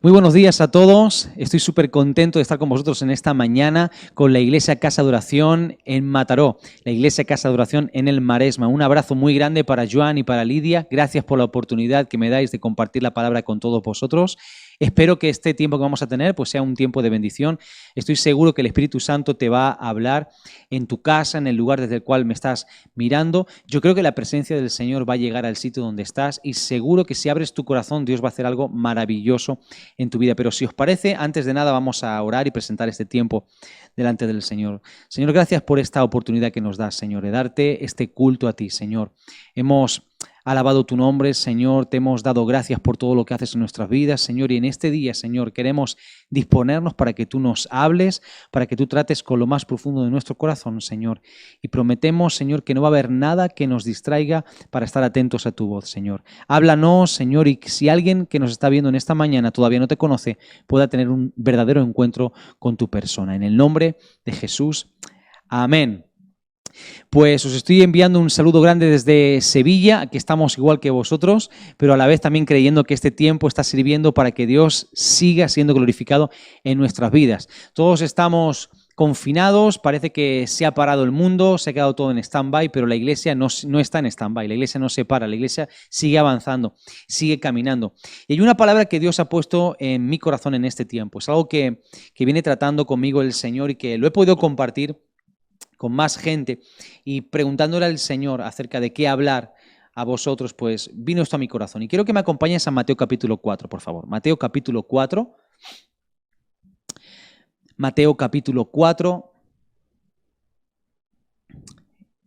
Muy buenos días a todos. Estoy súper contento de estar con vosotros en esta mañana con la Iglesia Casa de Oración en Mataró, la Iglesia Casa de Oración en el Maresma. Un abrazo muy grande para Joan y para Lidia. Gracias por la oportunidad que me dais de compartir la palabra con todos vosotros. Espero que este tiempo que vamos a tener pues sea un tiempo de bendición. Estoy seguro que el Espíritu Santo te va a hablar en tu casa, en el lugar desde el cual me estás mirando. Yo creo que la presencia del Señor va a llegar al sitio donde estás y seguro que si abres tu corazón, Dios va a hacer algo maravilloso en tu vida. Pero si os parece, antes de nada vamos a orar y presentar este tiempo delante del Señor. Señor, gracias por esta oportunidad que nos das, Señor, de darte este culto a ti, Señor. Hemos alabado tu nombre, Señor, te hemos dado gracias por todo lo que haces en nuestras vidas, Señor, y en este día, Señor, queremos disponernos para que tú nos hables, para que tú trates con lo más profundo de nuestro corazón, Señor, y prometemos, Señor, que no va a haber nada que nos distraiga para estar atentos a tu voz, Señor. Háblanos, Señor, y si alguien que nos está viendo en esta mañana todavía no te conoce, pueda tener un verdadero encuentro con tu persona. En el nombre de Jesús, amén. Pues os estoy enviando un saludo grande desde Sevilla, aquí estamos igual que vosotros, pero a la vez también creyendo que este tiempo está sirviendo para que Dios siga siendo glorificado en nuestras vidas. Todos estamos confinados, parece que se ha parado el mundo, se ha quedado todo en stand-by, pero la iglesia no está en stand-by, la iglesia no se para, la iglesia sigue avanzando, sigue caminando. Y hay una palabra que Dios ha puesto en mi corazón en este tiempo, es algo que viene tratando conmigo el Señor y que lo he podido compartir con más gente y preguntándole al Señor acerca de qué hablar a vosotros, pues vino esto a mi corazón. Y quiero que me acompañes a Mateo capítulo 4, por favor. Mateo capítulo 4. Mateo capítulo 4.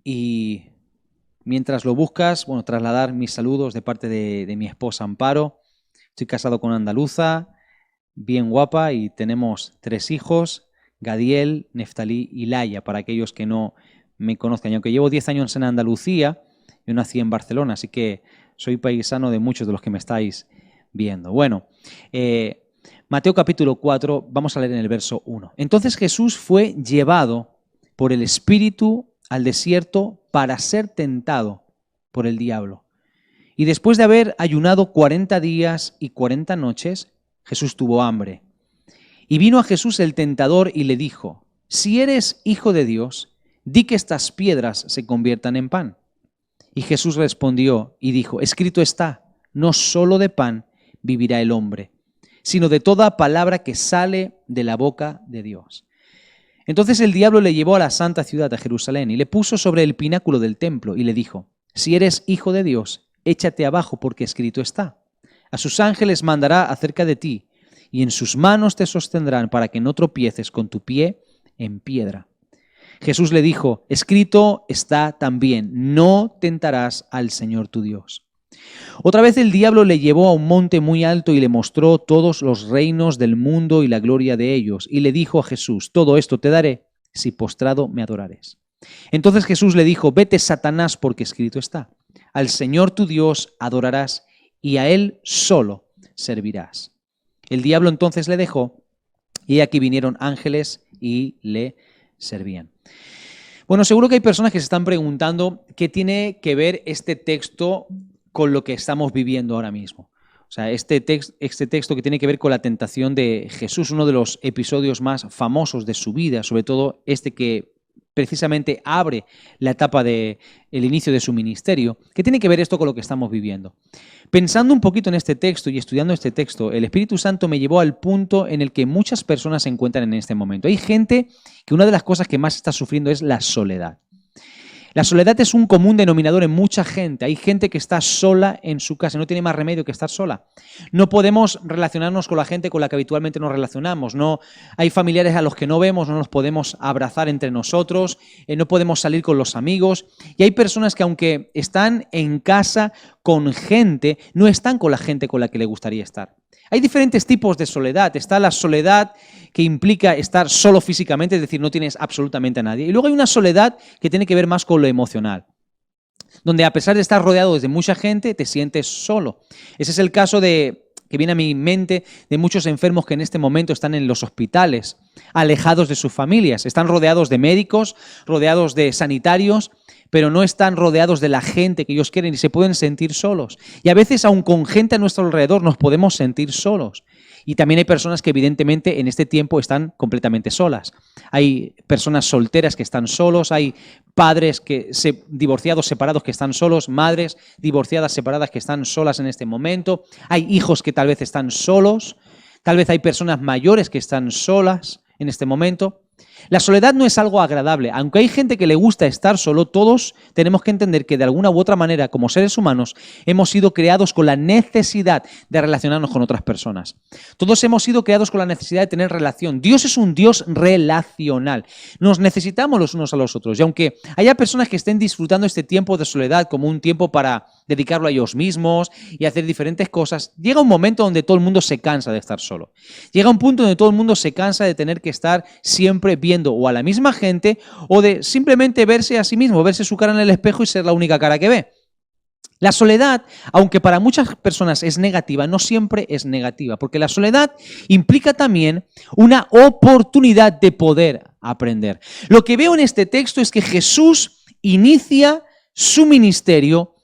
Y mientras lo buscas, bueno, trasladar mis saludos de parte de mi esposa Amparo. Estoy casado con una andaluza, bien guapa, y tenemos 3 hijos. Gadiel, Neftalí y Laia, para aquellos que no me conozcan. Y aunque llevo 10 años en Andalucía, yo nací en Barcelona, así que soy paisano de muchos de los que me estáis viendo. Bueno, Mateo capítulo 4, vamos a leer en el verso 1. Entonces Jesús fue llevado por el Espíritu al desierto para ser tentado por el diablo. Y después de haber ayunado 40 días y 40 noches, Jesús tuvo hambre. Y vino a Jesús el tentador y le dijo: si eres hijo de Dios, di que estas piedras se conviertan en pan. Y Jesús respondió y dijo: escrito está, no solo de pan vivirá el hombre, sino de toda palabra que sale de la boca de Dios. Entonces el diablo le llevó a la santa ciudad, a Jerusalén, y le puso sobre el pináculo del templo y le dijo: si eres hijo de Dios, échate abajo, porque escrito está, a sus ángeles mandará acerca de ti, y en sus manos te sostendrán para que no tropieces con tu pie en piedra. Jesús le dijo: escrito está también, no tentarás al Señor tu Dios. Otra vez el diablo le llevó a un monte muy alto y le mostró todos los reinos del mundo y la gloria de ellos, y le dijo a Jesús: todo esto te daré si postrado me adorares. Entonces Jesús le dijo: vete, Satanás, porque escrito está, al Señor tu Dios adorarás y a Él solo servirás. El diablo entonces le dejó, y aquí vinieron ángeles y le servían. Bueno, seguro que hay personas que se están preguntando qué tiene que ver este texto con lo que estamos viviendo ahora mismo. O sea, este texto que tiene que ver con la tentación de Jesús, uno de los episodios más famosos de su vida, sobre todo este que precisamente abre la etapa del inicio de su ministerio. ¿Qué tiene que ver esto con lo que estamos viviendo? Pensando un poquito en este texto y estudiando este texto, el Espíritu Santo me llevó al punto en el que muchas personas se encuentran en este momento. Hay gente que una de las cosas que más está sufriendo es la soledad. La soledad es un común denominador en mucha gente. Hay gente que está sola en su casa, no tiene más remedio que estar sola. No podemos relacionarnos con la gente con la que habitualmente nos relacionamos. No hay familiares a los que no vemos, no nos podemos abrazar entre nosotros, no podemos salir con los amigos. Y hay personas que aunque están en casa con gente, no están con la gente con la que le gustaría estar. Hay diferentes tipos de soledad. Está la soledad que implica estar solo físicamente, es decir, no tienes absolutamente a nadie. Y luego hay una soledad que tiene que ver más con lo emocional, donde a pesar de estar rodeado de mucha gente, te sientes solo. Ese es el caso que viene a mi mente de muchos enfermos que en este momento están en los hospitales, alejados de sus familias. Están rodeados de médicos, rodeados de sanitarios, pero no están rodeados de la gente que ellos quieren y se pueden sentir solos. Y a veces, aun con gente a nuestro alrededor, nos podemos sentir solos. Y también hay personas que evidentemente en este tiempo están completamente solas. Hay personas solteras que están solos, hay padres divorciados, separados que están solos, madres divorciadas, separadas que están solas en este momento. Hay hijos que tal vez están solos, tal vez hay personas mayores que están solas en este momento. La soledad no es algo agradable. Aunque hay gente que le gusta estar solo, todos tenemos que entender que de alguna u otra manera, como seres humanos, hemos sido creados con la necesidad de relacionarnos con otras personas. Todos hemos sido creados con la necesidad de tener relación. Dios es un Dios relacional. Nos necesitamos los unos a los otros. Y aunque haya personas que estén disfrutando este tiempo de soledad como un tiempo para dedicarlo a ellos mismos y hacer diferentes cosas, llega un momento donde todo el mundo se cansa de estar solo. Llega un punto donde todo el mundo se cansa de tener que estar siempre viendo o a la misma gente o de simplemente verse a sí mismo, verse su cara en el espejo y ser la única cara que ve. La soledad, aunque para muchas personas es negativa, no siempre es negativa, porque la soledad implica también una oportunidad de poder aprender. Lo que veo en este texto es que Jesús inicia su ministerio,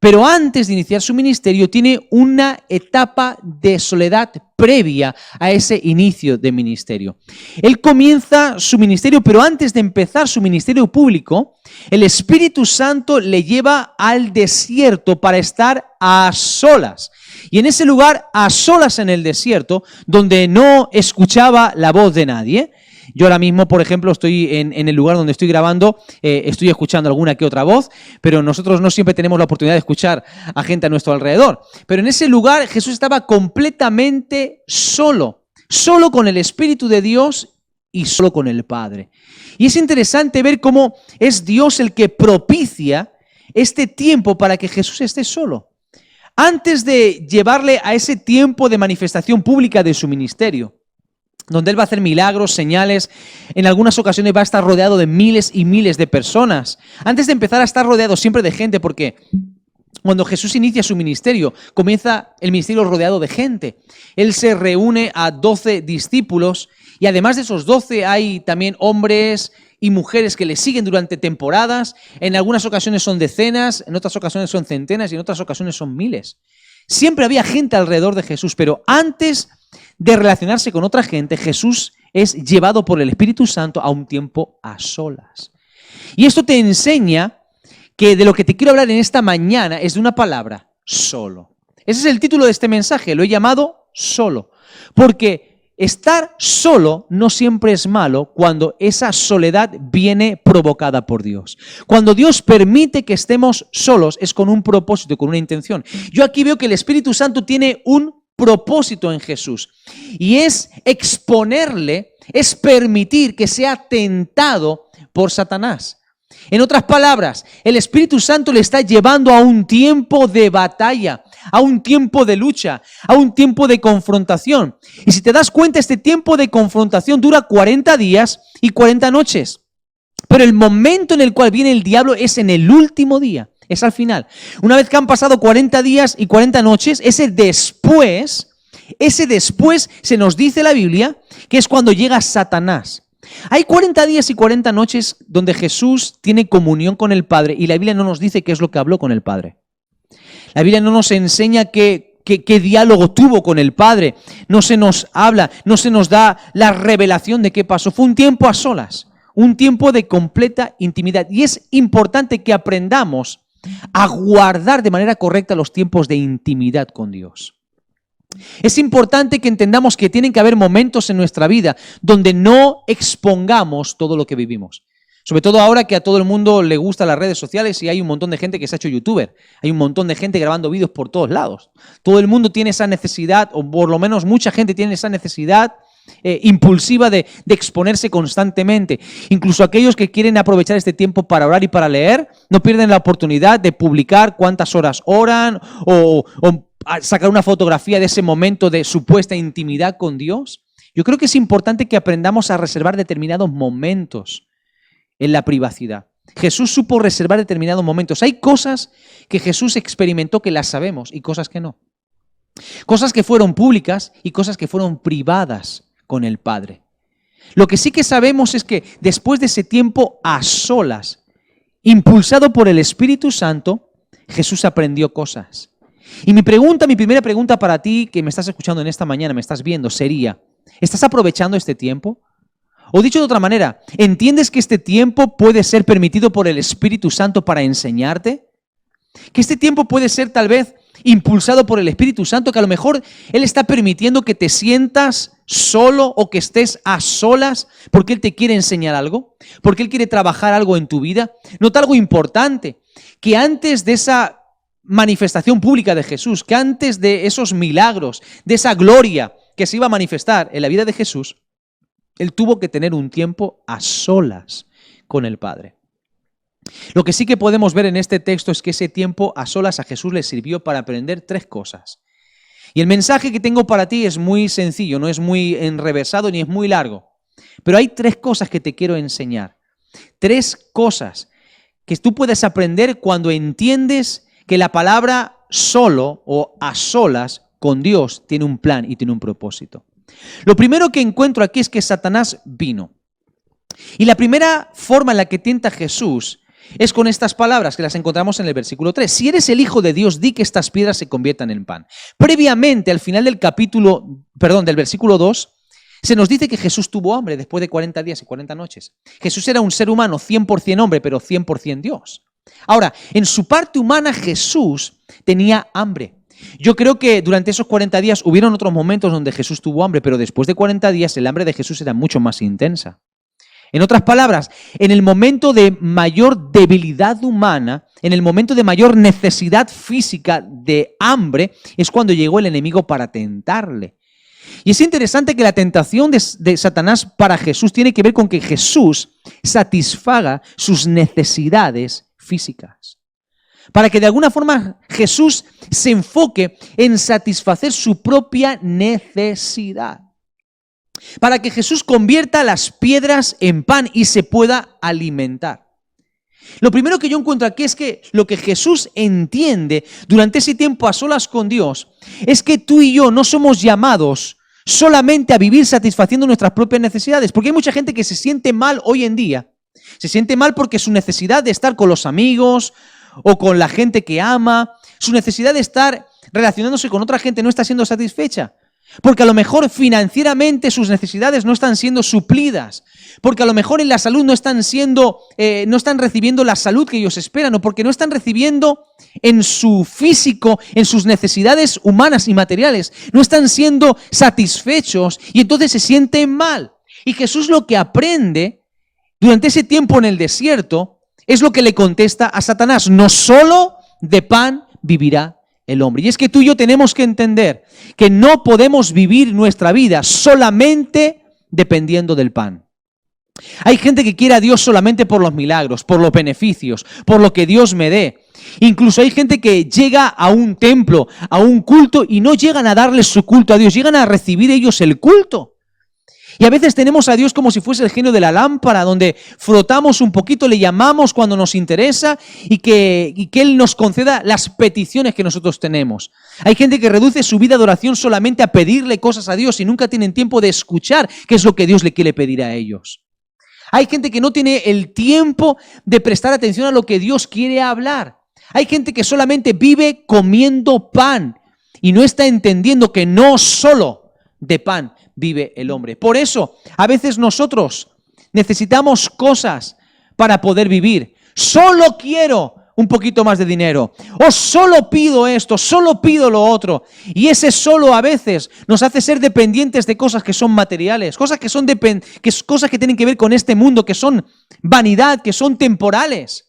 pero antes de iniciar su ministerio tiene una etapa de soledad previa a ese inicio de ministerio. Él comienza su ministerio, pero antes de empezar su ministerio público, el Espíritu Santo le lleva al desierto para estar a solas. Y en ese lugar, a solas en el desierto, donde no escuchaba la voz de nadie. Yo ahora mismo, por ejemplo, estoy en el lugar donde estoy grabando, estoy escuchando alguna que otra voz, pero nosotros no siempre tenemos la oportunidad de escuchar a gente a nuestro alrededor. Pero en ese lugar Jesús estaba completamente solo, solo con el Espíritu de Dios y solo con el Padre. Y es interesante ver cómo es Dios el que propicia este tiempo para que Jesús esté solo. Antes de llevarle a ese tiempo de manifestación pública de su ministerio, donde Él va a hacer milagros, señales, en algunas ocasiones va a estar rodeado de miles y miles de personas. Antes de empezar a estar rodeado siempre de gente, porque cuando Jesús inicia su ministerio, comienza el ministerio rodeado de gente. Él se reúne a 12 discípulos y además de esos 12 hay también hombres y mujeres que le siguen durante temporadas. En algunas ocasiones son decenas, en otras ocasiones son centenas y en otras ocasiones son miles. Siempre había gente alrededor de Jesús, pero antes de relacionarse con otra gente, Jesús es llevado por el Espíritu Santo a un tiempo a solas. Y esto te enseña que de lo que te quiero hablar en esta mañana es de una palabra, solo. Ese es el título de este mensaje, lo he llamado solo, porque estar solo no siempre es malo cuando esa soledad viene provocada por Dios. Cuando Dios permite que estemos solos es con un propósito, con una intención. Yo aquí veo que el Espíritu Santo tiene un propósito en Jesús y es exponerle, es permitir que sea tentado por Satanás. En otras palabras, el Espíritu Santo le está llevando a un tiempo de batalla, a un tiempo de lucha, a un tiempo de confrontación. Y si te das cuenta, este tiempo de confrontación dura 40 días y 40 noches. Pero el momento en el cual viene el diablo es en el último día, es al final. Una vez que han pasado 40 días y 40 noches, ese después se nos dice la Biblia que es cuando llega Satanás. Hay 40 días y 40 noches donde Jesús tiene comunión con el Padre y la Biblia no nos dice qué es lo que habló con el Padre. La Biblia no nos enseña qué diálogo tuvo con el Padre. No se nos habla, no se nos da la revelación de qué pasó. Fue un tiempo a solas, un tiempo de completa intimidad. Y es importante que aprendamos a guardar de manera correcta los tiempos de intimidad con Dios. Es importante que entendamos que tienen que haber momentos en nuestra vida donde no expongamos todo lo que vivimos. Sobre todo ahora que a todo el mundo le gustan las redes sociales y hay un montón de gente que se ha hecho youtuber. Hay un montón de gente grabando vídeos por todos lados. Todo el mundo tiene esa necesidad, o por lo menos mucha gente tiene esa necesidad impulsiva de exponerse constantemente. Incluso aquellos que quieren aprovechar este tiempo para orar y para leer, no pierden la oportunidad de publicar cuántas horas oran o sacar una fotografía de ese momento de supuesta intimidad con Dios. Yo creo que es importante que aprendamos a reservar determinados momentos en la privacidad. Jesús supo reservar determinados momentos. Hay cosas que Jesús experimentó que las sabemos y cosas que no. Cosas que fueron públicas y cosas que fueron privadas con el Padre. Lo que sí que sabemos es que después de ese tiempo a solas, impulsado por el Espíritu Santo, Jesús aprendió cosas. Y mi primera pregunta para ti que me estás escuchando en esta mañana, me estás viendo, sería, ¿estás aprovechando este tiempo? O dicho de otra manera, ¿entiendes que este tiempo puede ser permitido por el Espíritu Santo para enseñarte? Que este tiempo puede ser tal vez impulsado por el Espíritu Santo, que a lo mejor Él está permitiendo que te sientas solo o que estés a solas porque Él te quiere enseñar algo, porque Él quiere trabajar algo en tu vida. Nota algo importante, que antes de esa manifestación pública de Jesús, que antes de esos milagros, de esa gloria que se iba a manifestar en la vida de Jesús, Él tuvo que tener un tiempo a solas con el Padre. Lo que sí que podemos ver en este texto es que ese tiempo a solas a Jesús le sirvió para aprender 3 cosas. Y el mensaje que tengo para ti es muy sencillo, no es muy enrevesado ni es muy largo. Pero hay 3 cosas que te quiero enseñar. 3 cosas que tú puedes aprender cuando entiendes que la palabra solo o a solas con Dios tiene un plan y tiene un propósito. Lo primero que encuentro aquí es que Satanás vino. Y la primera forma en la que tienta Jesús es con estas palabras que las encontramos en el versículo 3. Si eres el Hijo de Dios, di que estas piedras se conviertan en pan. Previamente, al final del del versículo 2, se nos dice que Jesús tuvo hambre después de 40 días y 40 noches. Jesús era un ser humano 100% hombre, pero 100% Dios. Ahora, en su parte humana, Jesús tenía hambre. Yo creo que durante esos 40 días hubieron otros momentos donde Jesús tuvo hambre, pero después de 40 días el hambre de Jesús era mucho más intensa. En otras palabras, en el momento de mayor debilidad humana, en el momento de mayor necesidad física de hambre, es cuando llegó el enemigo para tentarle. Y es interesante que la tentación de Satanás para Jesús tiene que ver con que Jesús satisfaga sus necesidades físicas. Para que de alguna forma Jesús se enfoque en satisfacer su propia necesidad. Para que Jesús convierta las piedras en pan y se pueda alimentar. Lo primero que yo encuentro aquí es que lo que Jesús entiende durante ese tiempo a solas con Dios es que tú y yo no somos llamados solamente a vivir satisfaciendo nuestras propias necesidades, porque hay mucha gente que se siente mal hoy en día. Se siente mal porque su necesidad de estar con los amigos o con la gente que ama, su necesidad de estar relacionándose con otra gente no está siendo satisfecha. Porque a lo mejor financieramente sus necesidades no están siendo suplidas, porque a lo mejor en la salud no están recibiendo la salud que ellos esperan, o porque no están recibiendo en su físico, en sus necesidades humanas y materiales, no están siendo satisfechos y entonces se sienten mal. Y Jesús lo que aprende durante ese tiempo en el desierto es lo que le contesta a Satanás: no solo de pan vivirá el hombre. Y es que tú y yo tenemos que entender que no podemos vivir nuestra vida solamente dependiendo del pan. Hay gente que quiere a Dios solamente por los milagros, por los beneficios, por lo que Dios me dé. Incluso hay gente que llega a un templo, a un culto, y no llegan a darle su culto a Dios, llegan a recibir ellos el culto. Y a veces tenemos a Dios como si fuese el genio de la lámpara, donde frotamos un poquito, le llamamos cuando nos interesa y que Él nos conceda las peticiones que nosotros tenemos. Hay gente que reduce su vida de oración solamente a pedirle cosas a Dios y nunca tienen tiempo de escuchar qué es lo que Dios le quiere pedir a ellos. Hay gente que no tiene el tiempo de prestar atención a lo que Dios quiere hablar. Hay gente que solamente vive comiendo pan y no está entendiendo que no solo de pan vive el hombre. Por eso, a veces nosotros necesitamos cosas para poder vivir. Solo quiero un poquito más de dinero, o solo pido esto, solo pido lo otro. Y ese solo a veces nos hace ser dependientes de cosas que son materiales, cosas que tienen que ver con este mundo, que son vanidad, que son temporales,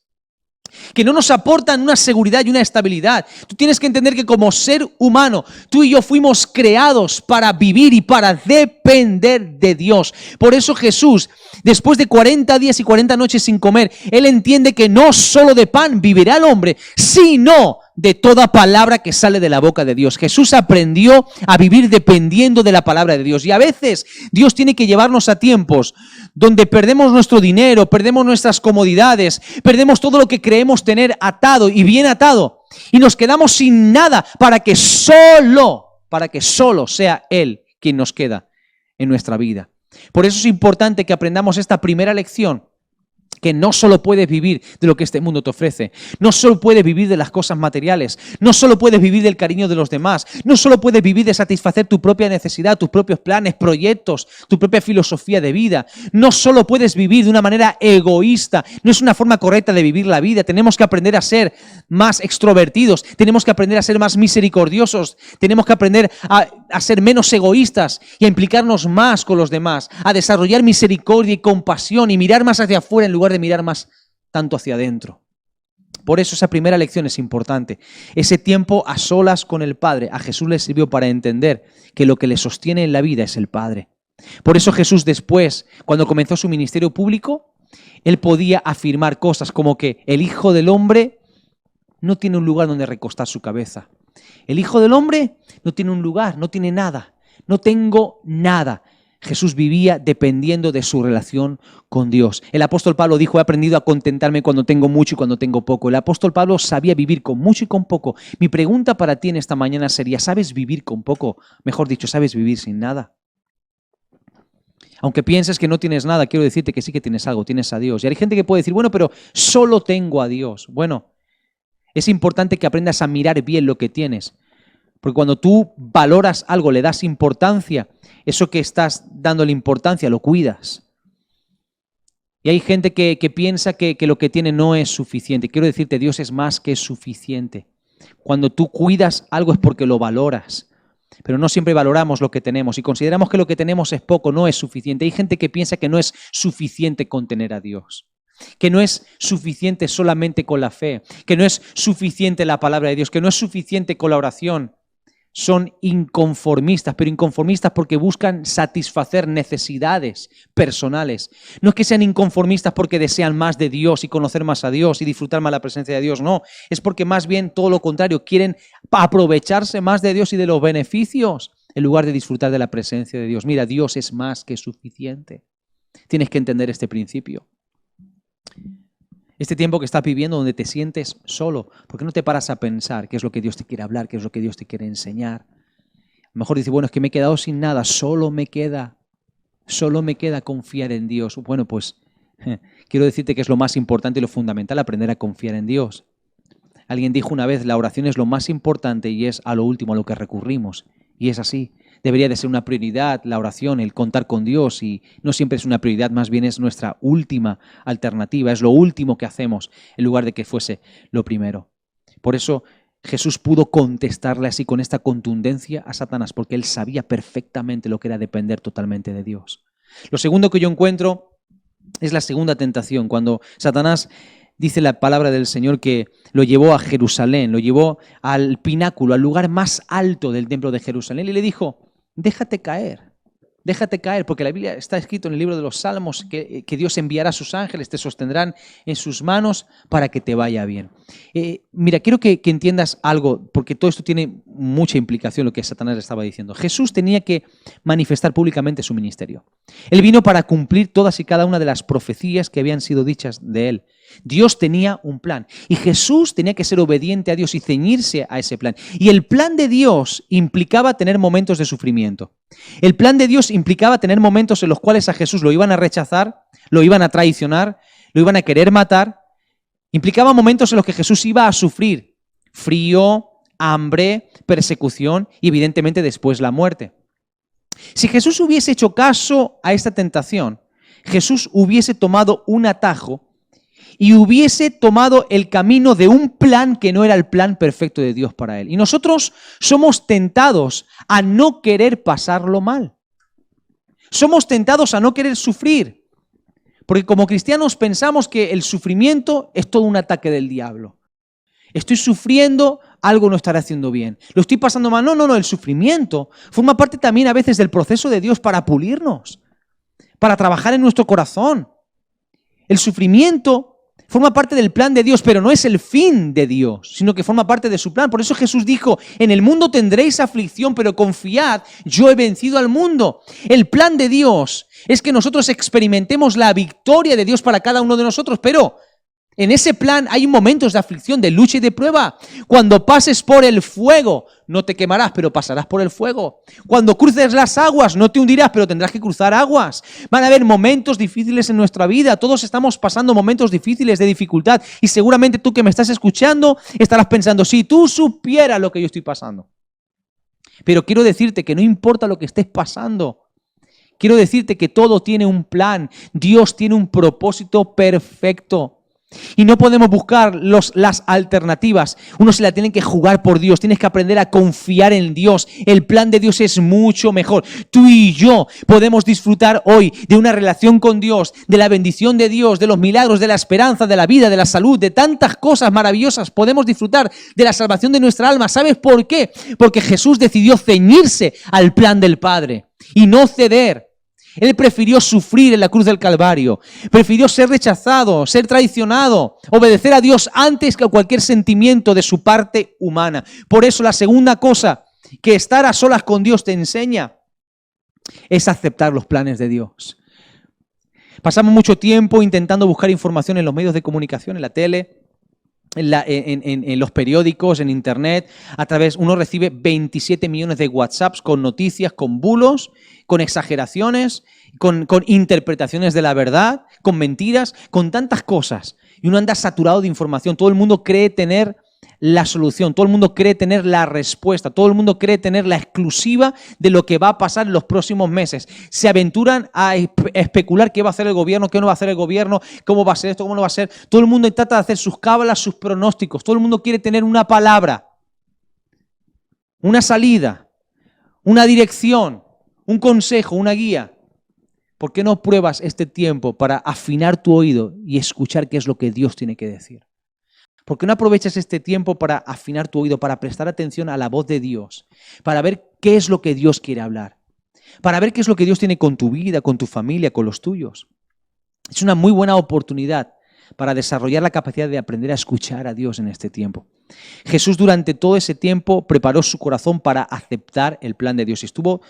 que no nos aportan una seguridad y una estabilidad. Tú tienes que entender que como ser humano, tú y yo fuimos creados para vivir y para depender de Dios. Por eso Jesús, después de 40 días y 40 noches sin comer, Él entiende que no solo de pan vivirá el hombre, sino de toda palabra que sale de la boca de Dios. Jesús aprendió a vivir dependiendo de la palabra de Dios. Y a veces Dios tiene que llevarnos a tiempos donde perdemos nuestro dinero, perdemos nuestras comodidades, perdemos todo lo que creemos tener atado y bien atado, y nos quedamos sin nada para que solo sea Él quien nos queda en nuestra vida. Por eso es importante que aprendamos esta primera lección que no solo puedes vivir de lo que este mundo te ofrece, no solo puedes vivir de las cosas materiales, no solo puedes vivir del cariño de los demás, no solo puedes vivir de satisfacer tu propia necesidad, tus propios planes, proyectos, tu propia filosofía de vida, no solo puedes vivir de una manera egoísta, no es una forma correcta de vivir la vida, tenemos que aprender a ser más extrovertidos, tenemos que aprender a ser más misericordiosos, tenemos que aprender a ser menos egoístas y a implicarnos más con los demás, a desarrollar misericordia y compasión y mirar más hacia afuera en lugar de mirar más tanto hacia adentro. Por eso esa primera lección es importante. Ese tiempo a solas con el Padre a Jesús le sirvió para entender que lo que le sostiene en la vida es el Padre. Por eso Jesús después, cuando comenzó su ministerio público, él podía afirmar cosas como que el Hijo del Hombre no tiene un lugar donde recostar su cabeza. El Hijo del Hombre no tiene un lugar, no tiene nada. No tengo nada. Jesús vivía dependiendo de su relación con Dios. El apóstol Pablo dijo, he aprendido a contentarme cuando tengo mucho y cuando tengo poco. El apóstol Pablo sabía vivir con mucho y con poco. Mi pregunta para ti en esta mañana sería, ¿sabes vivir con poco? Mejor dicho, ¿sabes vivir sin nada? Aunque pienses que no tienes nada, quiero decirte que sí que tienes algo, tienes a Dios. Y hay gente que puede decir, bueno, pero solo tengo a Dios. Bueno, es importante que aprendas a mirar bien lo que tienes. Porque cuando tú valoras algo, le das importancia, eso que estás dándole importancia lo cuidas. Y hay gente que piensa que lo que tiene no es suficiente. Quiero decirte, Dios es más que suficiente. Cuando tú cuidas algo es porque lo valoras. Pero no siempre valoramos lo que tenemos y consideramos que lo que tenemos es poco, no es suficiente. Hay gente que piensa que no es suficiente con tener a Dios, que no es suficiente solamente con la fe, que no es suficiente la palabra de Dios, que no es suficiente con la oración. Son inconformistas, pero inconformistas porque buscan satisfacer necesidades personales. No es que sean inconformistas porque desean más de Dios y conocer más a Dios y disfrutar más la presencia de Dios, no. Es porque más bien todo lo contrario, quieren aprovecharse más de Dios y de los beneficios en lugar de disfrutar de la presencia de Dios. Mira, Dios es más que suficiente. Tienes que entender este principio. Este tiempo que estás viviendo donde te sientes solo, ¿por qué no te paras a pensar qué es lo que Dios te quiere hablar, qué es lo que Dios te quiere enseñar? A lo mejor dices, bueno, es que me he quedado sin nada, solo me queda confiar en Dios. Bueno, pues quiero decirte que es lo más importante y lo fundamental, aprender a confiar en Dios. Alguien dijo una vez, la oración es lo más importante y es a lo último a lo que recurrimos. Y es así. Debería de ser una prioridad la oración, el contar con Dios, y no siempre es una prioridad, más bien es nuestra última alternativa, es lo último que hacemos en lugar de que fuese lo primero. Por eso Jesús pudo contestarle así con esta contundencia a Satanás, porque él sabía perfectamente lo que era depender totalmente de Dios. Lo segundo que yo encuentro es la segunda tentación, cuando Satanás dice la palabra del Señor que lo llevó a Jerusalén, lo llevó al pináculo, al lugar más alto del templo de Jerusalén y le dijo, déjate caer, porque la Biblia está escrito en el libro de los Salmos que Dios enviará a sus ángeles, te sostendrán en sus manos para que te vaya bien. Mira, quiero que entiendas algo, porque todo esto tiene mucha implicación lo que Satanás le estaba diciendo. Jesús tenía que manifestar públicamente su ministerio. Él vino para cumplir todas y cada una de las profecías que habían sido dichas de él. Dios tenía un plan y Jesús tenía que ser obediente a Dios y ceñirse a ese plan. Y el plan de Dios implicaba tener momentos de sufrimiento. El plan de Dios implicaba tener momentos en los cuales a Jesús lo iban a rechazar, lo iban a traicionar, lo iban a querer matar. Implicaba momentos en los que Jesús iba a sufrir frío, hambre, persecución y evidentemente después la muerte. Si Jesús hubiese hecho caso a esta tentación, Jesús hubiese tomado un atajo y hubiese tomado el camino de un plan que no era el plan perfecto de Dios para él. Y nosotros somos tentados a no querer pasarlo mal. Somos tentados a no querer sufrir. Porque como cristianos pensamos que el sufrimiento es todo un ataque del diablo. Estoy sufriendo, algo no estaré haciendo bien. Lo estoy pasando mal. No, el sufrimiento forma parte también a veces del proceso de Dios para pulirnos, para trabajar en nuestro corazón. El sufrimiento forma parte del plan de Dios, pero no es el fin de Dios, sino que forma parte de su plan. Por eso Jesús dijo, en el mundo tendréis aflicción, pero confiad, yo he vencido al mundo. El plan de Dios es que nosotros experimentemos la victoria de Dios para cada uno de nosotros, pero En ese plan hay momentos de aflicción, de lucha y de prueba. Cuando pases por el fuego, no te quemarás, pero pasarás por el fuego. Cuando cruces las aguas, no te hundirás, pero tendrás que cruzar aguas. Van a haber momentos difíciles en nuestra vida. Todos estamos pasando momentos difíciles de dificultad. Y seguramente tú que me estás escuchando estarás pensando, si tú supieras lo que yo estoy pasando. Pero quiero decirte que no importa lo que estés pasando. Quiero decirte que todo tiene un plan. Dios tiene un propósito perfecto. Y no podemos buscar las alternativas. Uno se la tiene que jugar por Dios. Tienes que aprender a confiar en Dios. El plan de Dios es mucho mejor. Tú y yo podemos disfrutar hoy de una relación con Dios, de la bendición de Dios, de los milagros, de la esperanza, de la vida, de la salud, de tantas cosas maravillosas. Podemos disfrutar de la salvación de nuestra alma. ¿Sabes por qué? Porque Jesús decidió ceñirse al plan del Padre y no ceder. Él prefirió sufrir en la cruz del Calvario, prefirió ser rechazado, ser traicionado, obedecer a Dios antes que cualquier sentimiento de su parte humana. Por eso la segunda cosa que estar a solas con Dios te enseña es aceptar los planes de Dios. Pasamos mucho tiempo intentando buscar información en los medios de comunicación, en la tele, en los periódicos, en internet, uno recibe 27 millones de WhatsApps con noticias, con bulos, con exageraciones, con interpretaciones de la verdad, con mentiras, con tantas cosas. Y uno anda saturado de información. Todo el mundo cree tener la solución, todo el mundo cree tener la respuesta, todo el mundo cree tener la exclusiva de lo que va a pasar en los próximos meses. Se aventuran a especular qué va a hacer el gobierno, qué no va a hacer el gobierno, cómo va a ser esto, cómo no va a ser. Todo el mundo trata de hacer sus cábalas, sus pronósticos. Todo el mundo quiere tener una palabra, una salida, una dirección, un consejo, una guía. ¿Por qué no pruebas este tiempo para afinar tu oído y escuchar qué es lo que Dios tiene que decir? ¿Por qué no aprovechas este tiempo para afinar tu oído, para prestar atención a la voz de Dios, para ver qué es lo que Dios quiere hablar, para ver qué es lo que Dios tiene con tu vida, con tu familia, con los tuyos? Es una muy buena oportunidad para desarrollar la capacidad de aprender a escuchar a Dios en este tiempo. Jesús durante todo ese tiempo preparó su corazón para aceptar el plan de Dios y estuvo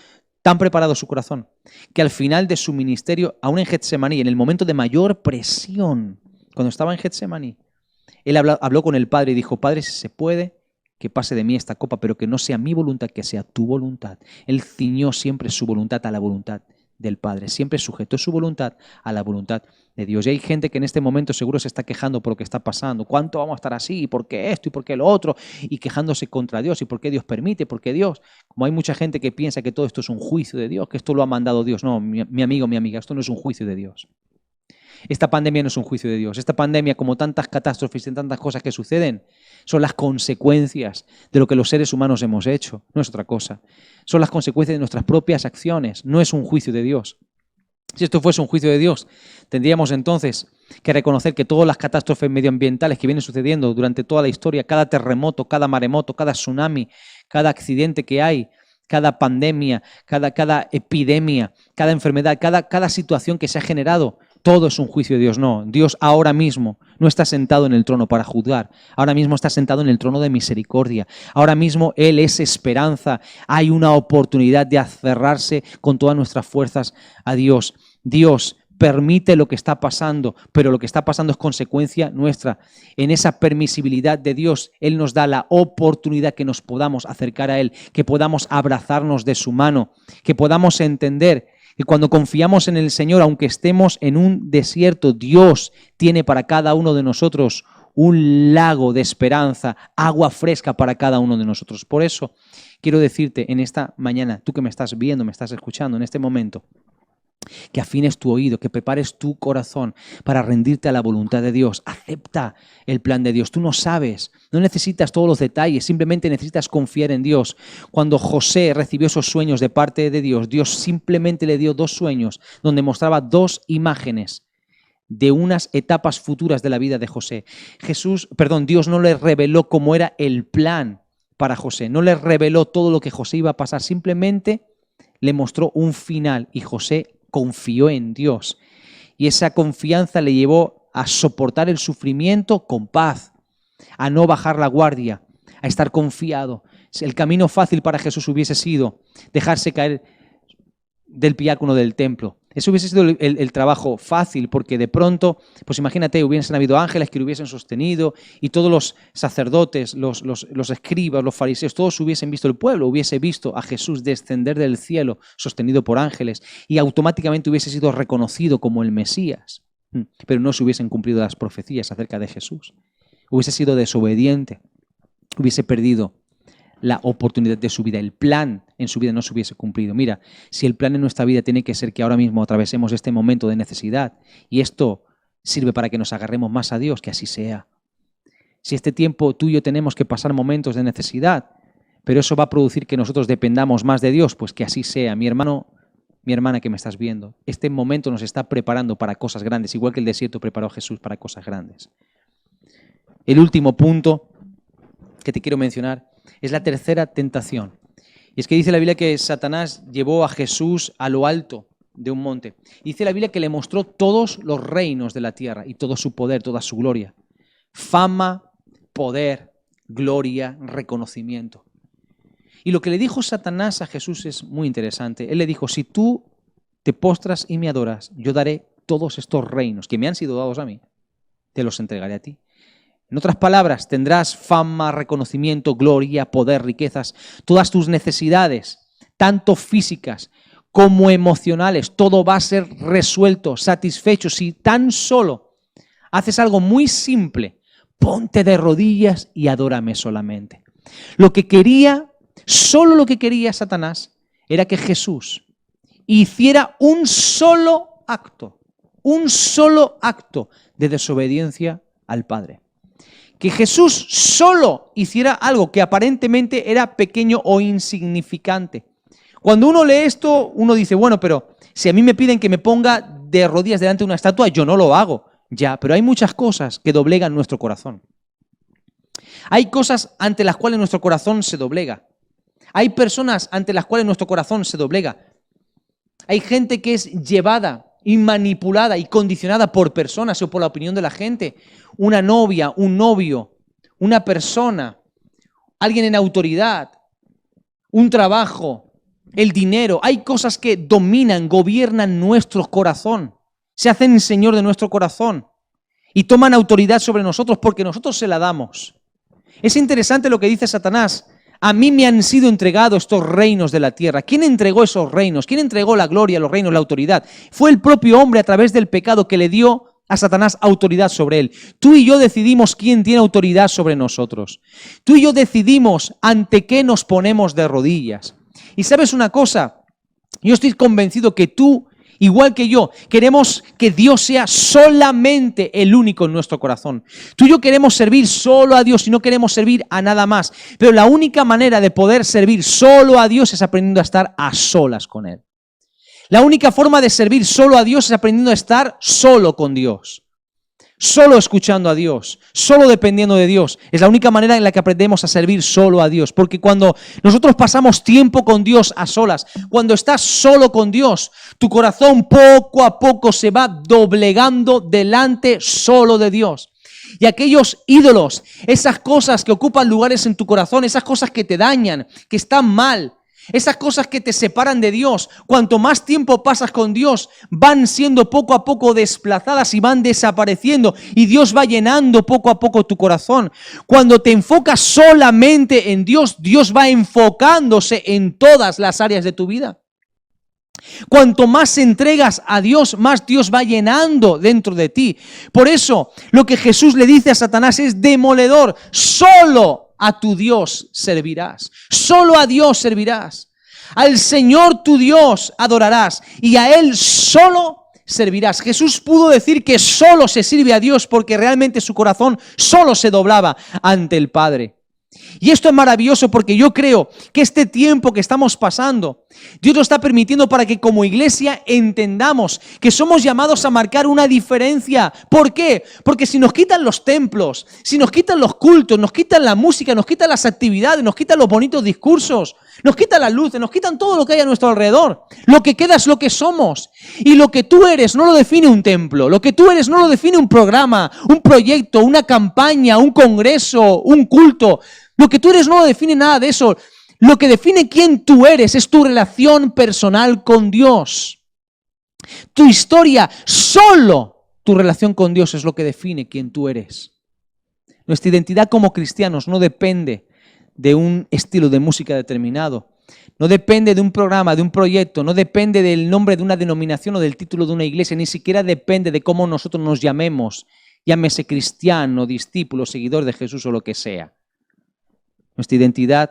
tan preparado su corazón que al final de su ministerio, aún en Getsemaní, en el momento de mayor presión, cuando estaba en Getsemaní, él habló con el Padre y dijo, Padre, si se puede, que pase de mí esta copa, pero que no sea mi voluntad, que sea tu voluntad. Él ciñó siempre su voluntad a la voluntad del Padre, siempre sujetó su voluntad a la voluntad de Dios. Y hay gente que en este momento seguro se está quejando por lo que está pasando. ¿Cuánto vamos a estar así? ¿Y por qué esto? ¿Y por qué lo otro? Y quejándose contra Dios. ¿Y por qué Dios permite? ¿Por qué Dios? Como hay mucha gente que piensa que todo esto es un juicio de Dios, que esto lo ha mandado Dios. No, mi amigo, mi amiga, esto no es un juicio de Dios. Esta pandemia no es un juicio de Dios. Esta pandemia, como tantas catástrofes y tantas cosas que suceden, son las consecuencias de lo que los seres humanos hemos hecho. No es otra cosa. Son las consecuencias de nuestras propias acciones. No es un juicio de Dios. Si esto fuese un juicio de Dios, tendríamos entonces que reconocer que todas las catástrofes medioambientales que vienen sucediendo durante toda la historia, cada terremoto, cada maremoto, cada tsunami, cada accidente que hay, cada pandemia, cada epidemia, cada enfermedad, cada situación que se ha generado, todo es un juicio de Dios. No, Dios ahora mismo no está sentado en el trono para juzgar. Ahora mismo está sentado en el trono de misericordia. Ahora mismo Él es esperanza. Hay una oportunidad de aferrarse con todas nuestras fuerzas a Dios. Dios permite lo que está pasando, pero lo que está pasando es consecuencia nuestra. En esa permisibilidad de Dios, Él nos da la oportunidad que nos podamos acercar a Él, que podamos abrazarnos de su mano, que podamos entender que cuando confiamos en el Señor, aunque estemos en un desierto, Dios tiene para cada uno de nosotros un lago de esperanza, agua fresca para cada uno de nosotros. Por eso quiero decirte en esta mañana, tú que me estás viendo, me estás escuchando en este momento, que afines tu oído, que prepares tu corazón para rendirte a la voluntad de Dios. Acepta el plan de Dios. Tú no sabes, no necesitas todos los detalles, simplemente necesitas confiar en Dios. Cuando José recibió esos sueños de parte de Dios, Dios simplemente le dio 2 sueños donde mostraba 2 imágenes de unas etapas futuras de la vida de José. Dios no le reveló cómo era el plan para José, no le reveló todo lo que José iba a pasar, simplemente le mostró un final y José confió en Dios y esa confianza le llevó a soportar el sufrimiento con paz, a no bajar la guardia, a estar confiado. El camino fácil para Jesús hubiese sido dejarse caer del pináculo del templo, Eso hubiese sido el trabajo fácil, porque de pronto, pues imagínate, hubiesen habido ángeles que lo hubiesen sostenido y todos los sacerdotes, los escribas, los fariseos, todos hubiesen visto, el pueblo hubiese visto a Jesús descender del cielo sostenido por ángeles y automáticamente hubiese sido reconocido como el Mesías. Pero no se hubiesen cumplido las profecías acerca de Jesús. Hubiese sido desobediente, hubiese perdido la oportunidad de su vida, el plan en su vida no se hubiese cumplido. Mira, si el plan en nuestra vida tiene que ser que ahora mismo atravesemos este momento de necesidad y esto sirve para que nos agarremos más a Dios, que así sea. Si este tiempo tú y yo tenemos que pasar momentos de necesidad, pero eso va a producir que nosotros dependamos más de Dios, pues que así sea. Mi hermano, mi hermana que me estás viendo, este momento nos está preparando para cosas grandes, igual que el desierto preparó a Jesús para cosas grandes. El último punto que te quiero mencionar es la tercera tentación. Y es que dice la Biblia que Satanás llevó a Jesús a lo alto de un monte. Dice la Biblia que le mostró todos los reinos de la tierra y todo su poder, toda su gloria. Fama, poder, gloria, reconocimiento. Y lo que le dijo Satanás a Jesús es muy interesante. Él le dijo, si tú te postras y me adoras, yo daré todos estos reinos que me han sido dados a mí, te los entregaré a ti. En otras palabras, tendrás fama, reconocimiento, gloria, poder, riquezas, todas tus necesidades, tanto físicas como emocionales, todo va a ser resuelto, satisfecho. Si tan solo haces algo muy simple, ponte de rodillas y adórame solamente. Solo lo que quería Satanás era que Jesús hiciera un solo acto de desobediencia al Padre. Que Jesús solo hiciera algo que aparentemente era pequeño o insignificante. Cuando uno lee esto, uno dice, bueno, pero si a mí me piden que me ponga de rodillas delante de una estatua, yo no lo hago. Ya, pero hay muchas cosas que doblegan nuestro corazón. Hay cosas ante las cuales nuestro corazón se doblega. Hay personas ante las cuales nuestro corazón se doblega. Hay gente que es llevada y manipulada y condicionada por personas o por la opinión de la gente. Una novia, un novio, una persona, alguien en autoridad, un trabajo, el dinero. Hay cosas que dominan, gobiernan nuestro corazón. Se hacen señor de nuestro corazón y toman autoridad sobre nosotros porque nosotros se la damos. Es interesante lo que dice Satanás. A mí me han sido entregados estos reinos de la tierra. ¿Quién entregó esos reinos? ¿Quién entregó la gloria, los reinos, la autoridad? Fue el propio hombre a través del pecado que le dio a Satanás autoridad sobre él. Tú y yo decidimos quién tiene autoridad sobre nosotros. Tú y yo decidimos ante qué nos ponemos de rodillas. Y ¿sabes una cosa? Yo estoy convencido que tú, igual que yo, queremos que Dios sea solamente el único en nuestro corazón. Tú y yo queremos servir solo a Dios y no queremos servir a nada más. Pero la única manera de poder servir solo a Dios es aprendiendo a estar a solas con Él. La única forma de servir solo a Dios es aprendiendo a estar solo con Dios. Solo escuchando a Dios, solo dependiendo de Dios. Es la única manera en la que aprendemos a servir solo a Dios. Porque cuando nosotros pasamos tiempo con Dios a solas, cuando estás solo con Dios, tu corazón poco a poco se va doblegando delante solo de Dios. Y aquellos ídolos, esas cosas que ocupan lugares en tu corazón, esas cosas que te dañan, que están mal, esas cosas que te separan de Dios, cuanto más tiempo pasas con Dios, van siendo poco a poco desplazadas y van desapareciendo. Y Dios va llenando poco a poco tu corazón. Cuando te enfocas solamente en Dios, Dios va enfocándose en todas las áreas de tu vida. Cuanto más entregas a Dios, más Dios va llenando dentro de ti. Por eso, lo que Jesús le dice a Satanás es demoledor. Solo a tu Dios servirás. Solo a Dios servirás. Al Señor tu Dios adorarás y a Él solo servirás. Jesús pudo decir que solo se sirve a Dios porque realmente su corazón solo se doblaba ante el Padre. Y esto es maravilloso porque yo creo que este tiempo que estamos pasando, Dios lo está permitiendo para que como iglesia entendamos que somos llamados a marcar una diferencia. ¿Por qué? Porque si nos quitan los templos, si nos quitan los cultos, nos quitan la música, nos quitan las actividades, nos quitan los bonitos discursos, nos quitan las luces, nos quitan todo lo que hay a nuestro alrededor, lo que queda es lo que somos. Y lo que tú eres no lo define un templo, lo que tú eres no lo define un programa, un proyecto, una campaña, un congreso, un culto. Lo que tú eres no lo define nada de eso. Lo que define quién tú eres es tu relación personal con Dios. Tu historia, solo tu relación con Dios es lo que define quién tú eres. Nuestra identidad como cristianos no depende de un estilo de música determinado, no depende de un programa, de un proyecto, no depende del nombre de una denominación o del título de una iglesia, ni siquiera depende de cómo nosotros nos llamemos, llámese cristiano, discípulo, seguidor de Jesús o lo que sea. Nuestra identidad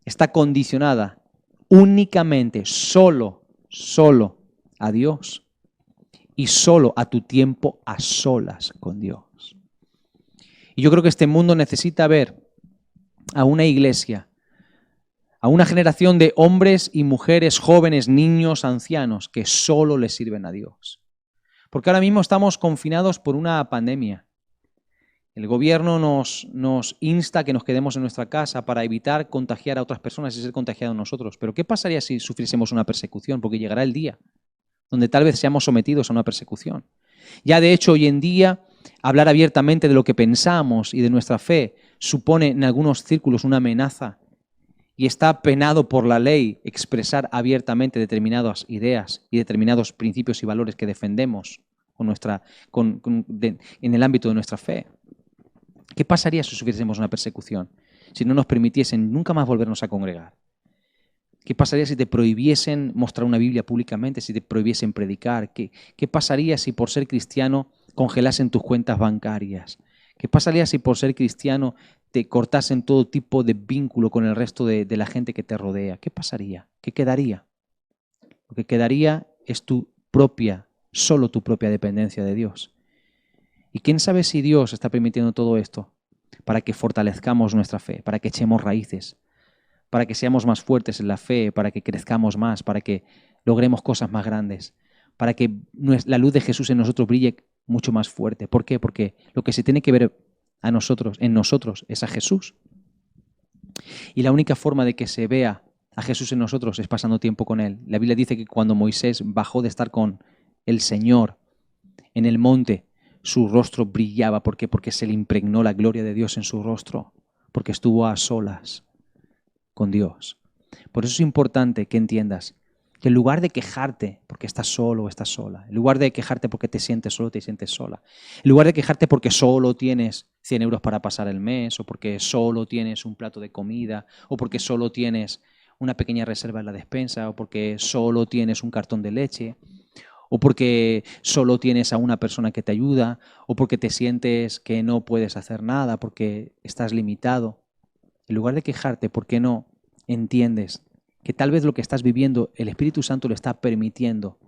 está condicionada únicamente, solo a Dios y solo a tu tiempo a solas con Dios. Y yo creo que este mundo necesita ver a una iglesia, a una generación de hombres y mujeres, jóvenes, niños, ancianos, que solo le sirven a Dios. Porque ahora mismo estamos confinados por una pandemia. El gobierno nos insta a que nos quedemos en nuestra casa para evitar contagiar a otras personas y ser contagiados nosotros. Pero ¿qué pasaría si sufriésemos una persecución? Porque llegará el día donde tal vez seamos sometidos a una persecución. Ya de hecho hoy en día hablar abiertamente de lo que pensamos y de nuestra fe supone en algunos círculos una amenaza y está penado por la ley expresar abiertamente determinadas ideas y determinados principios y valores que defendemos en el ámbito de nuestra fe. ¿Qué pasaría si sufriésemos una persecución? Si no nos permitiesen nunca más volvernos a congregar. ¿Qué pasaría si te prohibiesen mostrar una Biblia públicamente, si te prohibiesen predicar? ¿Qué pasaría si por ser cristiano congelasen tus cuentas bancarias? ¿Qué pasaría si por ser cristiano te cortasen todo tipo de vínculo con el resto de la gente que te rodea? ¿Qué pasaría? ¿Qué quedaría? Lo que quedaría es solo tu propia dependencia de Dios. ¿Y quién sabe si Dios está permitiendo todo esto para que fortalezcamos nuestra fe, para que echemos raíces, para que seamos más fuertes en la fe, para que crezcamos más, para que logremos cosas más grandes, para que la luz de Jesús en nosotros brille mucho más fuerte? ¿Por qué? Porque lo que se tiene que ver en nosotros es a Jesús. Y la única forma de que se vea a Jesús en nosotros es pasando tiempo con Él. La Biblia dice que cuando Moisés bajó de estar con el Señor en el monte, su rostro brillaba. ¿Por qué? Porque se le impregnó la gloria de Dios en su rostro, porque estuvo a solas con Dios. Por eso es importante que entiendas que en lugar de quejarte porque estás solo o estás sola, en lugar de quejarte porque te sientes solo o te sientes sola, en lugar de quejarte porque solo tienes 100 euros para pasar el mes, o porque solo tienes un plato de comida, o porque solo tienes una pequeña reserva en la despensa, o porque solo tienes un cartón de leche, o porque solo tienes a una persona que te ayuda, o porque te sientes que no puedes hacer nada, porque estás limitado. En lugar de quejarte, ¿por qué no entiendes que tal vez lo que estás viviendo, el Espíritu Santo lo está permitiendo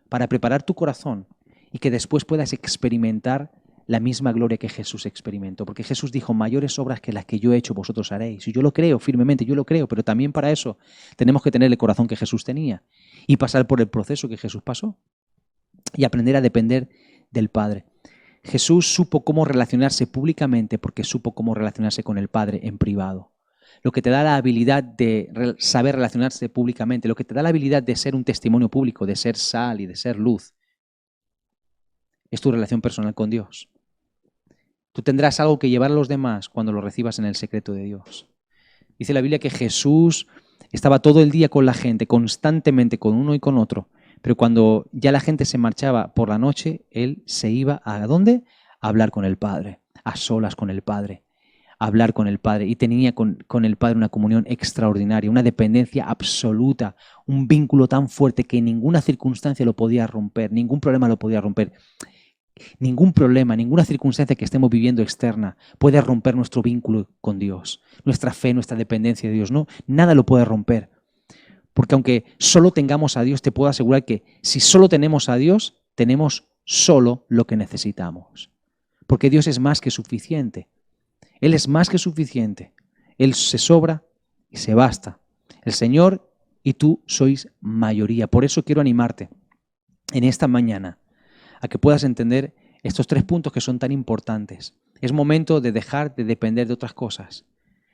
para preparar tu corazón y que después puedas experimentar la misma gloria que Jesús experimentó? Porque Jesús dijo: mayores obras que las que yo he hecho vosotros haréis. Y yo lo creo firmemente, yo lo creo, pero también para eso tenemos que tener el corazón que Jesús tenía y pasar por el proceso que Jesús pasó y aprender a depender del Padre. Jesús supo cómo relacionarse públicamente porque supo cómo relacionarse con el Padre en privado. Lo que te da la habilidad de saber relacionarse públicamente, lo que te da la habilidad de ser un testimonio público, de ser sal y de ser luz, es tu relación personal con Dios. Tú tendrás algo que llevar a los demás cuando lo recibas en el secreto de Dios. Dice la Biblia que Jesús estaba todo el día con la gente, constantemente con uno y con otro, pero cuando ya la gente se marchaba por la noche, Él se iba ¿a dónde? A hablar con el Padre, a solas con el Padre, a hablar con el Padre, y tenía con el Padre una comunión extraordinaria, una dependencia absoluta, un vínculo tan fuerte que ninguna circunstancia lo podía romper, ningún problema lo podía romper. Ningún problema, ninguna circunstancia que estemos viviendo externa puede romper nuestro vínculo con Dios, nuestra fe, nuestra dependencia de Dios. No, nada lo puede romper. Porque aunque solo tengamos a Dios, te puedo asegurar que si solo tenemos a Dios, tenemos solo lo que necesitamos. Porque Dios es más que suficiente. Él es más que suficiente. Él se sobra y se basta. El Señor y tú sois mayoría. Por eso quiero animarte en esta mañana a que puedas entender estos 3 puntos que son tan importantes. Es momento de dejar de depender de otras cosas.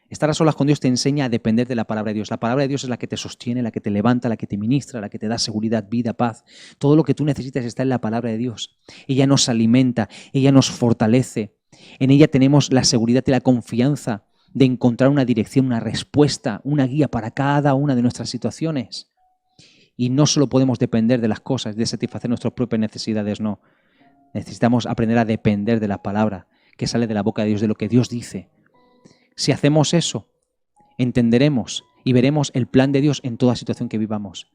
Estar a solas con Dios te enseña a depender de la palabra de Dios. La palabra de Dios es la que te sostiene, la que te levanta, la que te ministra, la que te da seguridad, vida, paz. Todo lo que tú necesitas está en la palabra de Dios. Ella nos alimenta, ella nos fortalece. En ella tenemos la seguridad y la confianza de encontrar una dirección, una respuesta, una guía para cada una de nuestras situaciones. Y no solo podemos depender de las cosas, de satisfacer nuestras propias necesidades, no. Necesitamos aprender a depender de la palabra que sale de la boca de Dios, de lo que Dios dice. Si hacemos eso, entenderemos y veremos el plan de Dios en toda situación que vivamos.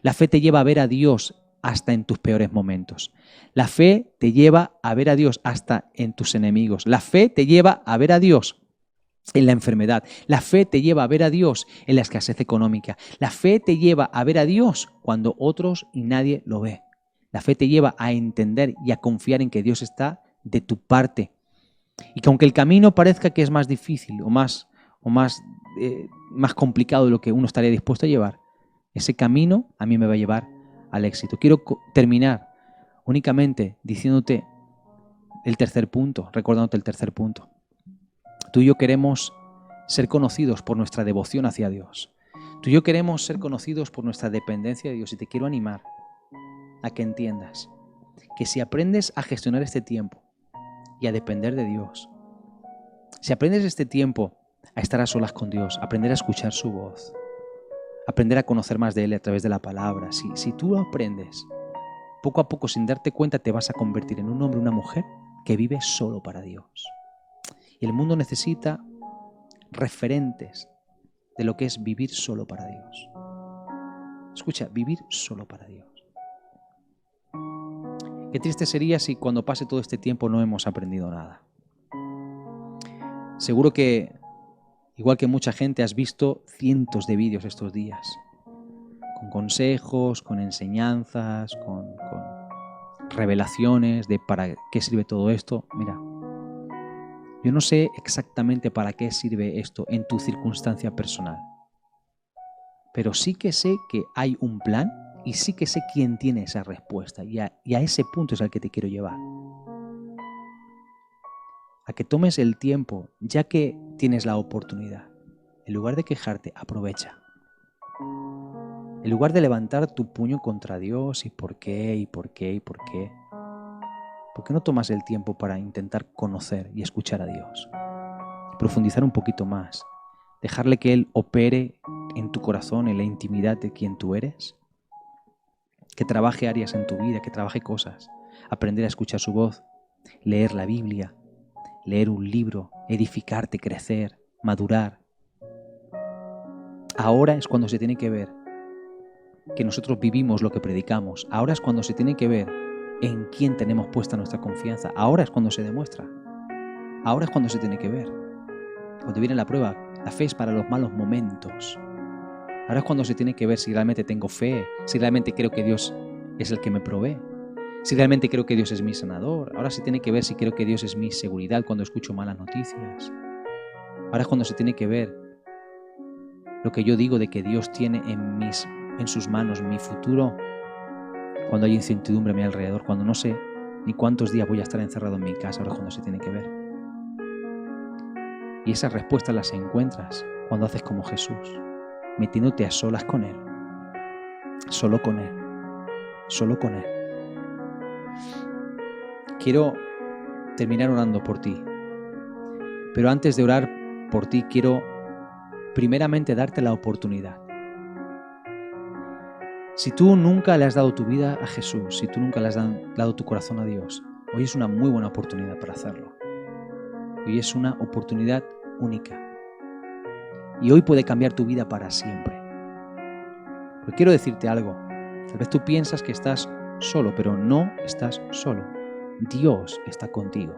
La fe te lleva a ver a Dios hasta en tus peores momentos. La fe te lleva a ver a Dios hasta en tus enemigos. La fe te lleva a ver a Dios en la enfermedad. La fe te lleva a ver a Dios en la escasez económica. La fe te lleva a ver a Dios cuando otros y nadie lo ve. La fe te lleva a entender y a confiar en que Dios está de tu parte. Y que aunque el camino parezca que es más difícil o más complicado de lo que uno estaría dispuesto a llevar, ese camino a mí me va a llevar al éxito. Quiero terminar únicamente diciéndote el tercer punto, recordándote el tercer punto. Tú y yo queremos ser conocidos por nuestra devoción hacia Dios. Tú y yo queremos ser conocidos por nuestra dependencia de Dios y te quiero animar a que entiendas que si aprendes a gestionar este tiempo y a depender de Dios, si aprendes este tiempo a estar a solas con Dios, a aprender a escuchar su voz, aprender a conocer más de Él a través de la palabra, si tú lo aprendes, poco a poco sin darte cuenta te vas a convertir en un hombre o una mujer que vive solo para Dios. Y el mundo necesita referentes de lo que es vivir solo para Dios. Escucha, vivir solo para Dios. Qué triste sería si cuando pase todo este tiempo no hemos aprendido nada. Seguro que, igual que mucha gente, has visto cientos de vídeos estos días, con consejos, con enseñanzas, con revelaciones de para qué sirve todo esto. Mira, yo no sé exactamente para qué sirve esto en tu circunstancia personal, pero sí que sé que hay un plan y sí que sé quién tiene esa respuesta y a ese punto es al que te quiero llevar. A que tomes el tiempo, ya que tienes la oportunidad. En lugar de quejarte, aprovecha. En lugar de levantar tu puño contra Dios y por qué, ¿por qué no tomas el tiempo para intentar conocer y escuchar a Dios? Profundizar un poquito más. Dejarle que Él opere en tu corazón, en la intimidad de quien tú eres. Que trabaje áreas en tu vida, que trabaje cosas. Aprender a escuchar su voz. Leer la Biblia. Leer un libro. Edificarte, crecer, madurar. Ahora es cuando se tiene que ver que nosotros vivimos lo que predicamos. Ahora es cuando se tiene que ver en quién tenemos puesta nuestra confianza. Ahora es cuando se demuestra. Ahora es cuando se tiene que ver. Cuando viene la prueba, la fe es para los malos momentos. Ahora es cuando se tiene que ver si realmente tengo fe, si realmente creo que Dios es el que me provee, si realmente creo que Dios es mi sanador. Ahora se tiene que ver si creo que Dios es mi seguridad cuando escucho malas noticias. Ahora es cuando se tiene que ver lo que yo digo de que Dios tiene en sus manos mi futuro, cuando hay incertidumbre a mi alrededor, cuando no sé ni cuántos días voy a estar encerrado en mi casa. Ahora es cuando se tiene que ver. Y esas respuestas las encuentras cuando haces como Jesús, metiéndote a solas con Él, solo con Él, solo con Él. Quiero terminar orando por ti, pero antes de orar por ti quiero primeramente darte la oportunidad. Si tú nunca le has dado tu vida a Jesús, si tú nunca le has dado tu corazón a Dios, hoy es una muy buena oportunidad para hacerlo. Hoy es una oportunidad única. Y hoy puede cambiar tu vida para siempre. Pero quiero decirte algo. Tal vez tú piensas que estás solo, pero no estás solo. Dios está contigo.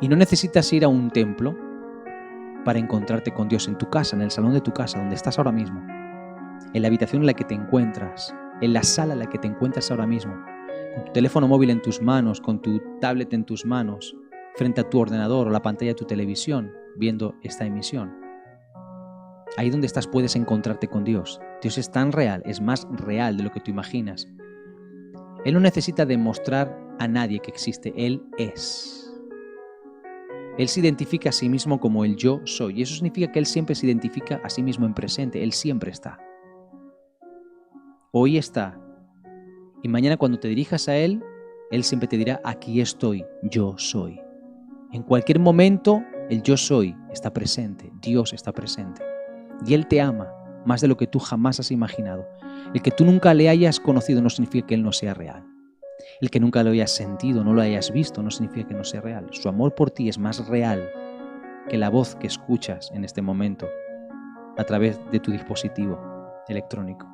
Y no necesitas ir a un templo para encontrarte con Dios en tu casa, en el salón de tu casa, donde estás ahora mismo. En la habitación en la que te encuentras, en la sala en la que te encuentras ahora mismo, con tu teléfono móvil en tus manos, con tu tablet en tus manos, frente a tu ordenador o la pantalla de tu televisión, viendo esta emisión. Ahí donde estás puedes encontrarte con Dios. Dios es tan real, es más real de lo que tú imaginas. Él no necesita demostrar a nadie que existe, Él es. Él se identifica a sí mismo como el yo soy, y eso significa que Él siempre se identifica a sí mismo en presente, Él siempre está. Hoy está, y mañana cuando te dirijas a Él, Él siempre te dirá, aquí estoy, yo soy. En cualquier momento, el yo soy está presente, Dios está presente. Y Él te ama, más de lo que tú jamás has imaginado. El que tú nunca le hayas conocido no significa que Él no sea real. El que nunca lo hayas sentido, no lo hayas visto, no significa que no sea real. Su amor por ti es más real que la voz que escuchas en este momento a través de tu dispositivo electrónico.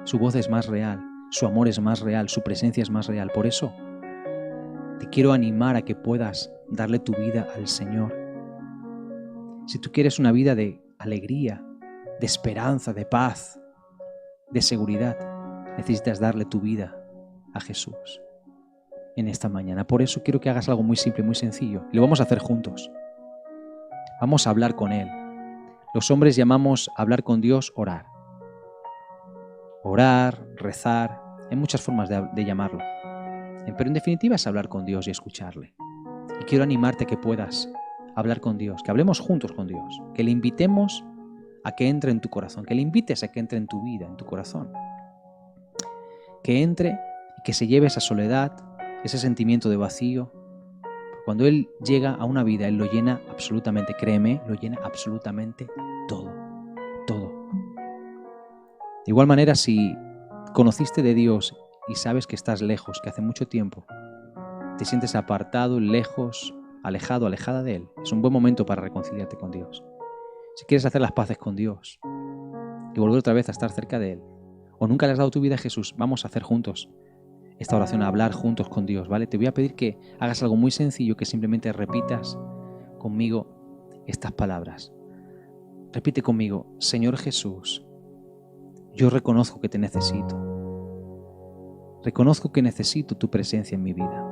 Su voz es más real, su amor es más real, su presencia es más real. Por eso te quiero animar a que puedas darle tu vida al Señor. Si tú quieres una vida de alegría, de esperanza, de paz, de seguridad, necesitas darle tu vida a Jesús en esta mañana. Por eso quiero que hagas algo muy simple, muy sencillo. Y lo vamos a hacer juntos. Vamos a hablar con Él. Los hombres llamamos hablar con Dios orar. Orar, rezar, hay muchas formas de llamarlo. Pero en definitiva es hablar con Dios y escucharle. Y quiero animarte a que puedas hablar con Dios, que hablemos juntos con Dios, que le invitemos a que entre en tu corazón, que le invites a que entre en tu vida, en tu corazón. Que entre y que se lleve esa soledad, ese sentimiento de vacío. Cuando Él llega a una vida, Él lo llena absolutamente, créeme, lo llena absolutamente todo, todo. De igual manera, si conociste de Dios y sabes que estás lejos, que hace mucho tiempo te sientes apartado, lejos, alejado, alejada de Él, es un buen momento para reconciliarte con Dios. Si quieres hacer las paces con Dios y volver otra vez a estar cerca de Él, o nunca le has dado tu vida a Jesús, vamos a hacer juntos esta oración, a hablar juntos con Dios, ¿vale? Te voy a pedir que hagas algo muy sencillo, que simplemente repitas conmigo estas palabras. Repite conmigo: Señor Jesús, yo reconozco que te necesito. Reconozco que necesito tu presencia en mi vida.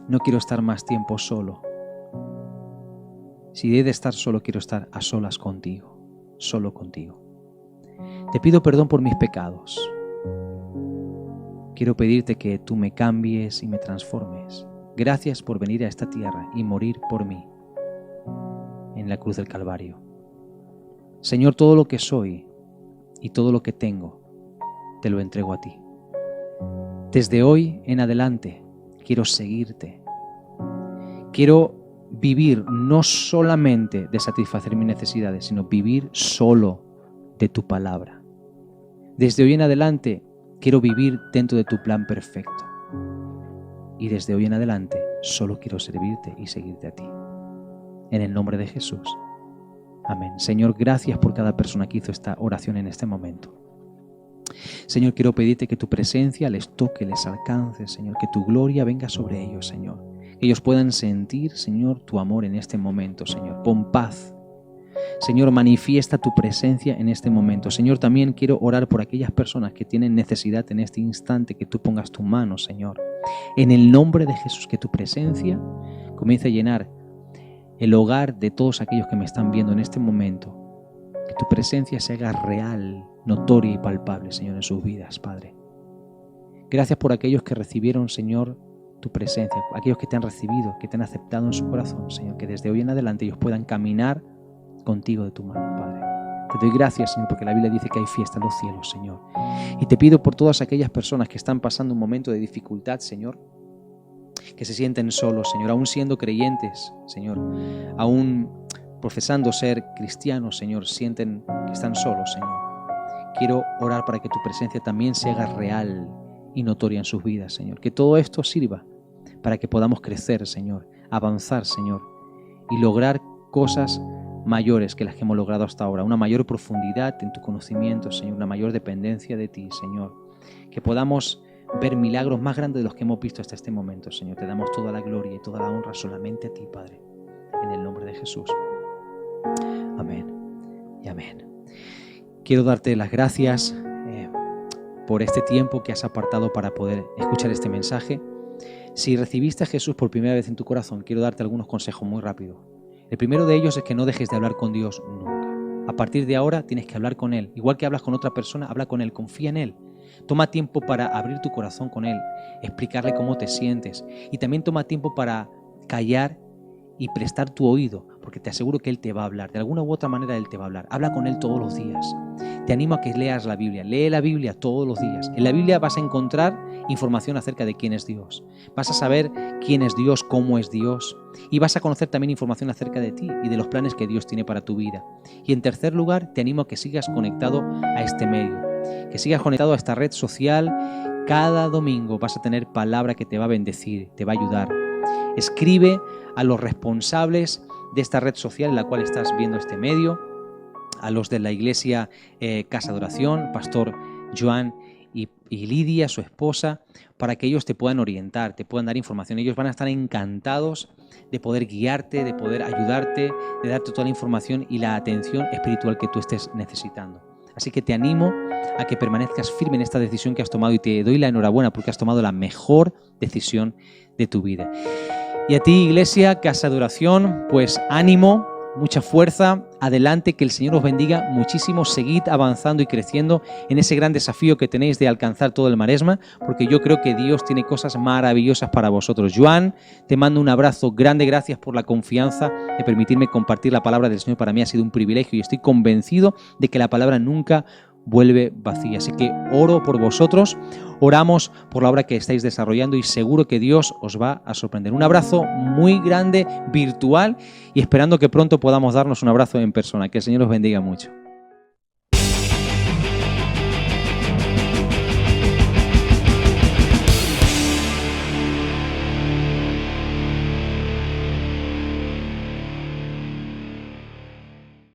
No quiero estar más tiempo solo. Si he de estar solo, quiero estar a solas contigo, solo contigo. Te pido perdón por mis pecados. Quiero pedirte que tú me cambies y me transformes. Gracias por venir a esta tierra y morir por mí en la cruz del Calvario. Señor, todo lo que soy y todo lo que tengo, te lo entrego a ti. Desde hoy en adelante quiero seguirte. Quiero vivir no solamente de satisfacer mis necesidades, sino vivir solo de tu palabra. Desde hoy en adelante quiero vivir dentro de tu plan perfecto. Y desde hoy en adelante solo quiero servirte y seguirte a ti. En el nombre de Jesús. Amén. Señor, gracias por cada persona que hizo esta oración en este momento. Señor, quiero pedirte que tu presencia les toque, les alcance, Señor, que tu gloria venga sobre ellos, Señor. Que ellos puedan sentir, Señor, tu amor en este momento, Señor. Pon paz. Señor, manifiesta tu presencia en este momento. Señor, también quiero orar por aquellas personas que tienen necesidad en este instante, que tú pongas tu mano, Señor. En el nombre de Jesús, que tu presencia comience a llenar el hogar de todos aquellos que me están viendo en este momento. Que tu presencia se haga real, notoria y palpable, Señor, en sus vidas, Padre. Gracias por aquellos que recibieron, Señor, tu presencia, aquellos que te han recibido, que te han aceptado en su corazón, Señor, que desde hoy en adelante ellos puedan caminar contigo de tu mano, Padre. Te doy gracias, Señor, porque la Biblia dice que hay fiesta en los cielos, Señor. Y te pido por todas aquellas personas que están pasando un momento de dificultad, Señor, que se sienten solos, Señor, aún siendo creyentes, Señor, aún profesando ser cristianos, Señor, sienten que están solos, Señor. Quiero orar para que tu presencia también se haga real y notoria en sus vidas, Señor. Que todo esto sirva para que podamos crecer, Señor, avanzar, Señor, y lograr cosas mayores que las que hemos logrado hasta ahora. Una mayor profundidad en tu conocimiento, Señor, una mayor dependencia de ti, Señor. Que podamos ver milagros más grandes de los que hemos visto hasta este momento, Señor. Te damos toda la gloria y toda la honra solamente a ti, Padre. En el nombre de Jesús. Amén y amén. Quiero darte las gracias por este tiempo que has apartado para poder escuchar este mensaje. Si recibiste a Jesús por primera vez en tu corazón, quiero darte algunos consejos muy rápidos. El primero de ellos es que no dejes de hablar con Dios nunca. A partir de ahora tienes que hablar con Él. Igual que hablas con otra persona, habla con Él, confía en Él. Toma tiempo para abrir tu corazón con Él, explicarle cómo te sientes. Y también toma tiempo para callar y prestar tu oído, porque te aseguro que Él te va a hablar. De alguna u otra manera Él te va a hablar. Habla con Él todos los días. te animo a que leas la Biblia. Lee la Biblia todos los días. En la Biblia vas a encontrar información acerca de quién es Dios. Vas a saber quién es Dios, cómo es Dios. Y vas a conocer también información acerca de ti y de los planes que Dios tiene para tu vida. Y en tercer lugar, te animo a que sigas conectado a este medio. Que sigas conectado a esta red social. Cada domingo vas a tener palabra que te va a bendecir, te va a ayudar. Escribe a los responsables de esta red social en la cual estás viendo este medio, a los de la iglesia Casa de Oración, Pastor Joan y Lidia, su esposa, para que ellos te puedan orientar, te puedan dar información. Ellos van a estar encantados de poder guiarte, de poder ayudarte, de darte toda la información y la atención espiritual que tú estés necesitando. Así que te animo a que permanezcas firme en esta decisión que has tomado y te doy la enhorabuena porque has tomado la mejor decisión de tu vida. Y a ti, iglesia, Casa de Oración, pues ánimo, mucha fuerza, adelante, que el Señor os bendiga muchísimo, seguid avanzando y creciendo en ese gran desafío que tenéis de alcanzar todo el Maresma, porque yo creo que Dios tiene cosas maravillosas para vosotros. Joan, te mando un abrazo grande, gracias por la confianza de permitirme compartir la palabra del Señor. Para mí ha sido un privilegio y estoy convencido de que la palabra nunca vuelve vacía. Así que oro por vosotros, oramos por la obra que estáis desarrollando y seguro que Dios os va a sorprender. Un abrazo muy grande, virtual, y esperando que pronto podamos darnos un abrazo en persona. Que el Señor os bendiga mucho.